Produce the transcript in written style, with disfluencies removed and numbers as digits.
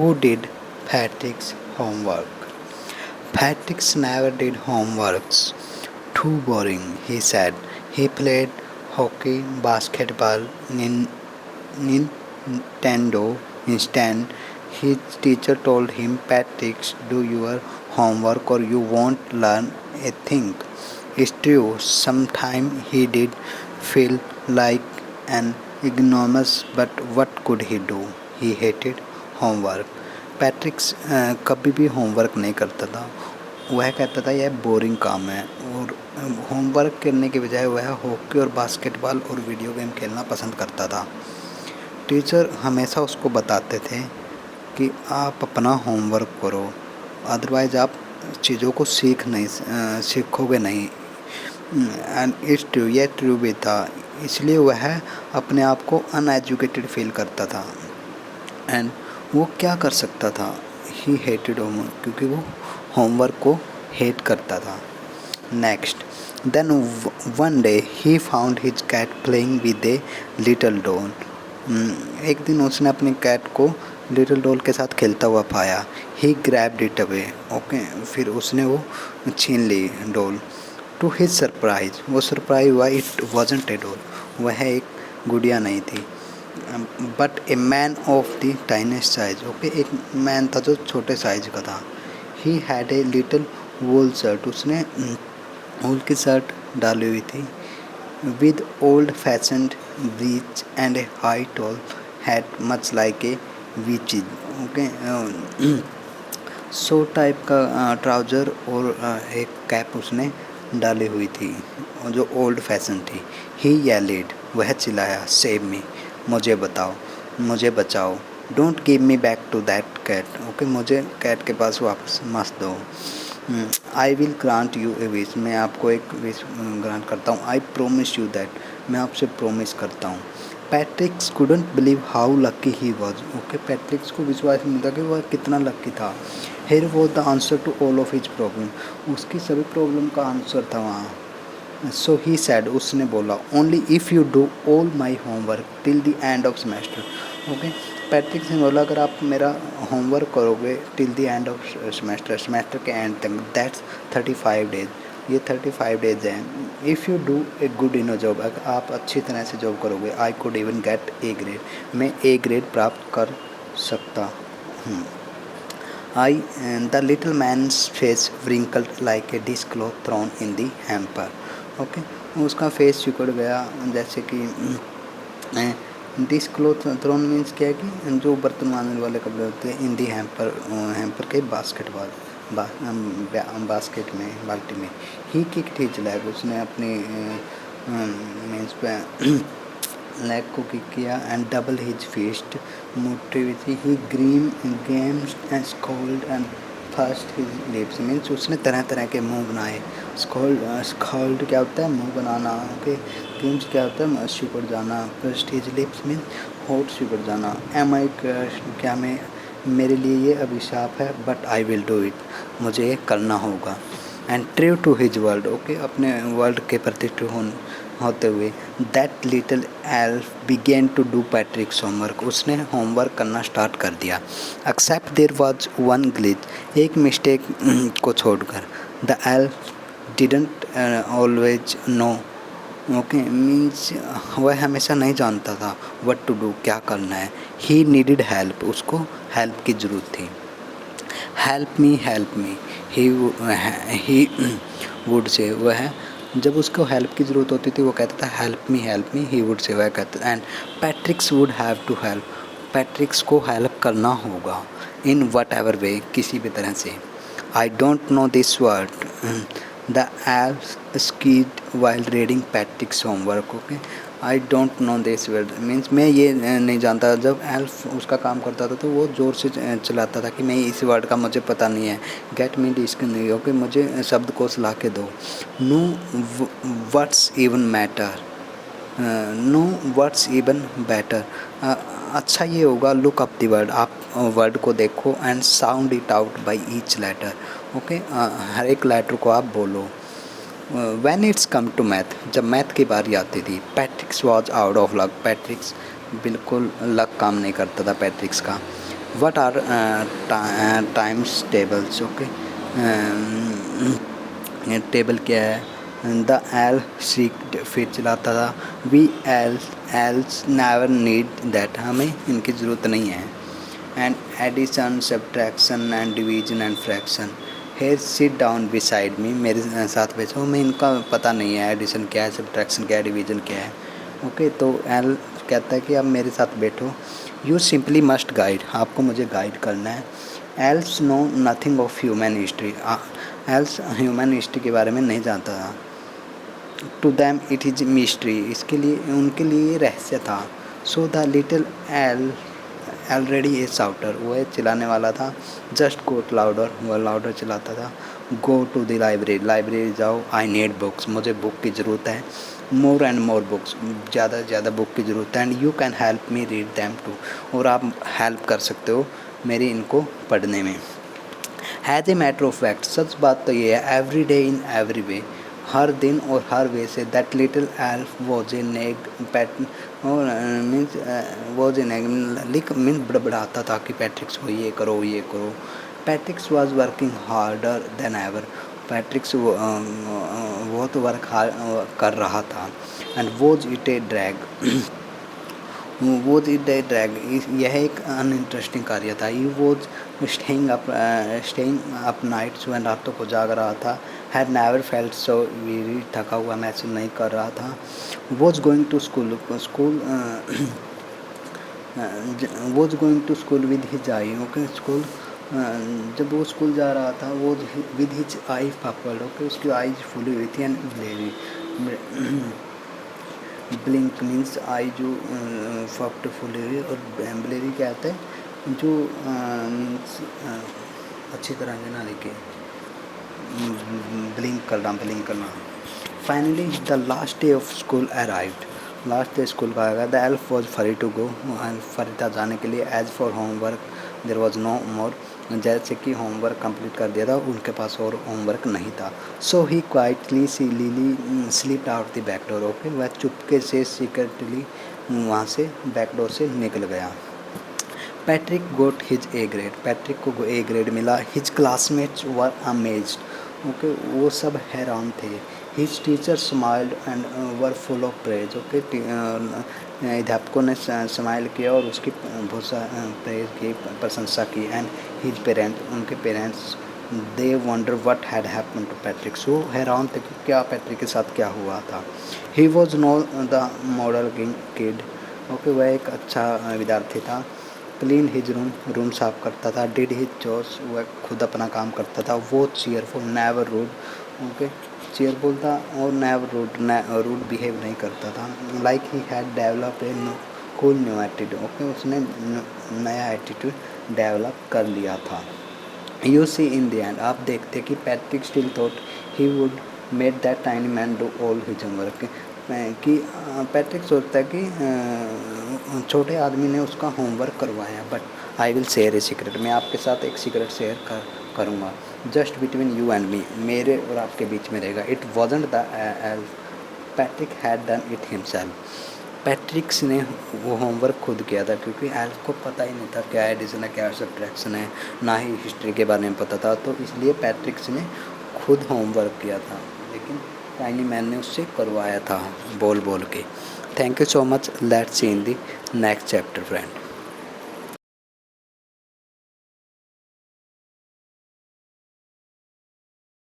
who did Patrick's homework? Patrick never did homeworks. Too boring, he said. He played hockey, basketball, Nintendo. Instead, his teacher told him, Patrick, do your homework or you won't learn a thing. It's true, sometimes he did feel like an ignoramus, but what could he do? He hated homework. पैट्रिक्स कभी भी homework नहीं करता था। वह कहता था यह boring काम है और होमवर्क करने के बजाय वह हॉकी और बास्केटबॉल और वीडियो गेम खेलना पसंद करता था। टीचर हमेशा उसको बताते थे कि आप अपना होमवर्क करो, अदरवाइज़ आप चीज़ों को सीखोगे नहीं। एंड इट्स ट्रू, यह ट्रू भी था। इसलिए वह अपने आप को अनएजुकेटेड फील करता था। एंड वो क्या कर सकता था? ही हेटेड होमवर्क, क्योंकि वो होमवर्क को हेट करता था। Next, then one day he found his cat playing with a little doll. एक दिन उसने अपनी कैट को लिटिल डॉल के साथ खेलता हुआ पाया। He grabbed it away, okay, फिर उसने वो छीन ली डॉल। टू हिज सरप्राइज, वो सरप्राइज हुआ, इट वॉजंट ए डॉल, वह एक गुड़िया नहीं थी, but a man of the tiniest size, okay, एक मैन था जो छोटे साइज का था। He had a little wool shirt, उसने वूल की शर्ट डाली हुई थी, with old fashioned breech and a high tall hat much like a वीचिज, okay, so type का ट्राउज़र और एक कैप उसने डाली हुई थी जो ओल्ड फैशन थी। ही येलेड, वह चिल्लाया, सेव मी, मुझे बताओ, मुझे बचाओ, don't give me back to that cat, okay, मुझे कैट के पास वापस मत दो। I will grant you a wish, मैं आपको एक विश ग्रांट करता हूँ। आई प्रोमिस यू दैट, मैं आपसे प्रोमिस करता हूँ। Patrick's couldn't believe how lucky he was, okay, Patrick's को विश्वास नहीं था कि वह कितना लकी था। Here was the answer to all of his problem, उसकी सभी प्रॉब्लम का आंसर था वहाँ। सो ही सैड, उसने बोला, only if you do all my homework till the end of semester, okay, Patrick ने बोला अगर आप मेरा होमवर्क करोगे till the end of semester के एंड तक, दैट्स 35 डेज, ये 35 डेज हैं। If you do a good in a job, अगर आप अच्छी तरह से जॉब करोगे, I could even get A grade, मैं ए ग्रेड प्राप्त कर सकता हूँ। I the little man's face wrinkled like a dish cloth thrown in the hamper, okay, उसका फेस सिकुड़ गया जैसे कि डिश क्लॉथ थ्रोन मीन्स क्या है कि जो बर्तन मांजने वाले कपड़े होते हैं, इन दी हैम्पर के बास्केट में, बाल्टी में। ही किक्ड हिज लेग, उसने अपनी मीन्स पे लेग को किक किया। एंड डबल हिज फिस्ट, मुट्ठी हुई थी। He games and scowled and first his lips, means उसने तरह तरह के मुंह बनाए। स्कोल्ड क्या होता है? मुंह बनाना, ओके। गेम्स क्या होता है? सिकुड़ जाना। फर्स्ट हिज लिप्स मीन्स होठ सिकुड़ जाना। एम आई क्या मैं, मेरे लिए ये अभिशाप है, but I will do it, मुझे ये करना होगा। And true to his world, okay, अपने वर्ल्ड के प्रति ट्रू होते हुए, that little elf began to do Patrick's homework, उसने होमवर्क करना स्टार्ट कर दिया। Except there was one glitch, एक मिस्टेक को छोड़कर। The elf didn't always know, okay, means वह हमेशा नहीं जानता था व्हाट टू डू, क्या करना है। ही नीडिड हेल्प, उसको हेल्प की ज़रूरत थी। Help me, he would say, वह जब उसको हेल्प की ज़रूरत होती थी वो कहता था help me, he would say, वह कहता। And Patrick's would have to help, Patrick's को हेल्प करना होगा। इन वट एवर वे, किसी भी तरह से। I don't know this word, the elf स्कीड while reading पैट्रिक्स homework, okay. I don't know this word means मैं ये नहीं जानता। जब एल्फ उसका काम करता था तो वो ज़ोर से चलाता था कि मैं इस वर्ड का मुझे पता नहीं है। गेट मी डिक्शनरी, ओके, मुझे शब्दकोश ला के दो। Know what's even matter, know what's even better, अच्छा ये होगा। लुक अप द वर्ड, आप वर्ड को देखो। And sound it out by each letter, okay, हर एक लेटर को आप बोलो। When it's come to math, जब मैथ की बारी आती थी, Patrick's was out of luck, Patrick's बिल्कुल लक काम नहीं करता था पैट्रिक्स का। what are times tables? Okay, table क्या है? द एल सीक्ड, फिर चलाता था। We elves never need that, हमें इनकी ज़रूरत नहीं है। And addition, subtraction and division and fraction. Here sit down beside me, मेरे साथ बैठो। मैं इनका पता नहीं है, एडिशन क्या है, सब्ट्रैक्शन क्या है, डिवीजन क्या है। ओके, तो एल कहता है कि आप मेरे साथ बैठो। यू सिंपली मस्ट गाइड, आपको मुझे गाइड करना है। Elves know nothing of human history, elves human history के बारे में नहीं जानता था। To them it is mystery, इसके लिए उनके लिए रहस्य था। So the little elf already a shouter, वह चिल्लाने वाला था। जस्ट गो लाउडर, वह लाउडर चिल्लाता था। Go to the library, library जाओ। आई नीड बुक्स, मुझे बुक की ज़रूरत है। मोर एंड मोर बुक्स, ज़्यादा से ज़्यादा बुक की ज़रूरत है। And you can help me read them too, और आप हेल्प कर सकते हो मेरी इनको पढ़ने में। Has a matter of fact, सच बात तो ये है। Every day in every way, हर दिन और हर वे से। That little elf was a nag pat, और मीन्स वॉज ए नेग लिख मीन्स बड़बड़ाता था कि पैट्रिक्स हो ये करो ये करो। Patrick's was working harder than ever, Patrick's वो तो वर्क कर रहा था। And was it a drag, was it a drag, यह एक अनइंटरेस्टिंग कार्य था। He was staying up nights, वह रातों को जाग रहा था। Had never felt so very, थका हुआ महसूस नहीं कर रहा था। Was going to school, was going to school with his eye, okay school, जब वो स्कूल जा रहा था वो विद हिज आई पकड़, ओके उसकी आईज फुली हुई थी। एंड ब्लेरी, ब्लिंक मीन्स आई जो फक्ट फुली हुई, और ब्लेरी क्या आता है जो मीन्स अच्छी तरह से ना लिखे, ब्लिंक करना। Finally the last day of school arrived, last day school का आएगा। The elf was free to go, free था जाने के लिए। As for homework there was no more, जैसे कि होमवर्क कंप्लीट कर दिया था, उनके पास और होमवर्क नहीं था। So he quietly slipped out the back door, okay वह चुपके से सीक्रेटली वहाँ से बैक डोर से निकल गया। Patrick got his A grade, Patrick को ए ग्रेड मिला। His classmates were amazed, okay वो सब हैरान थे। His teacher smiled and were full of praise, okay अध्यापकों ने स्माइल किया और उसकी बहुत सा प्रेज की, प्रशंसा की। एंड हिज पेरेंट, उनके parents, they wonder what had happened to Patrick, सो हैरान थे कि क्या पैट्रिक के साथ क्या हुआ था। He was know the model kid, okay वह एक अच्छा विद्यार्थी था। क्लीन हिज रूम साफ करता था। डिड हिज चोर्स, वह खुद अपना काम करता था। वो cheerful, never rude, okay cheerful था और नेवर रूड बिहेव नहीं करता था। Like he had develop a cool new attitude, okay उसने नया एटीट्यूड डेवलप कर लिया था। You see in the end, आप देखते कि Patrick still thought he would made that tiny man do all his homework, कि पैट्रिक सोचता है कि छोटे आदमी ने उसका होमवर्क करवाया। But I will share a secret, मैं आपके साथ एक सीक्रेट शेयर करूँगा। Just between you and me, मेरे और आपके बीच में रहेगा। It wasn't the elf, Patrick had done it himself, पैट्रिक्स ने वो होमवर्क खुद किया था, क्योंकि एल्फ को पता ही नहीं था क्या एडिशन है क्या सब्ट्रैक्शन है, ना ही हिस्ट्री के बारे में पता था। तो इसलिए पैट्रिक्स ने खुद होमवर्क किया था, लेकिन टाइनी मैन ने उससे करवाया था बोल के। Thank you so much, let's see in the next chapter friend.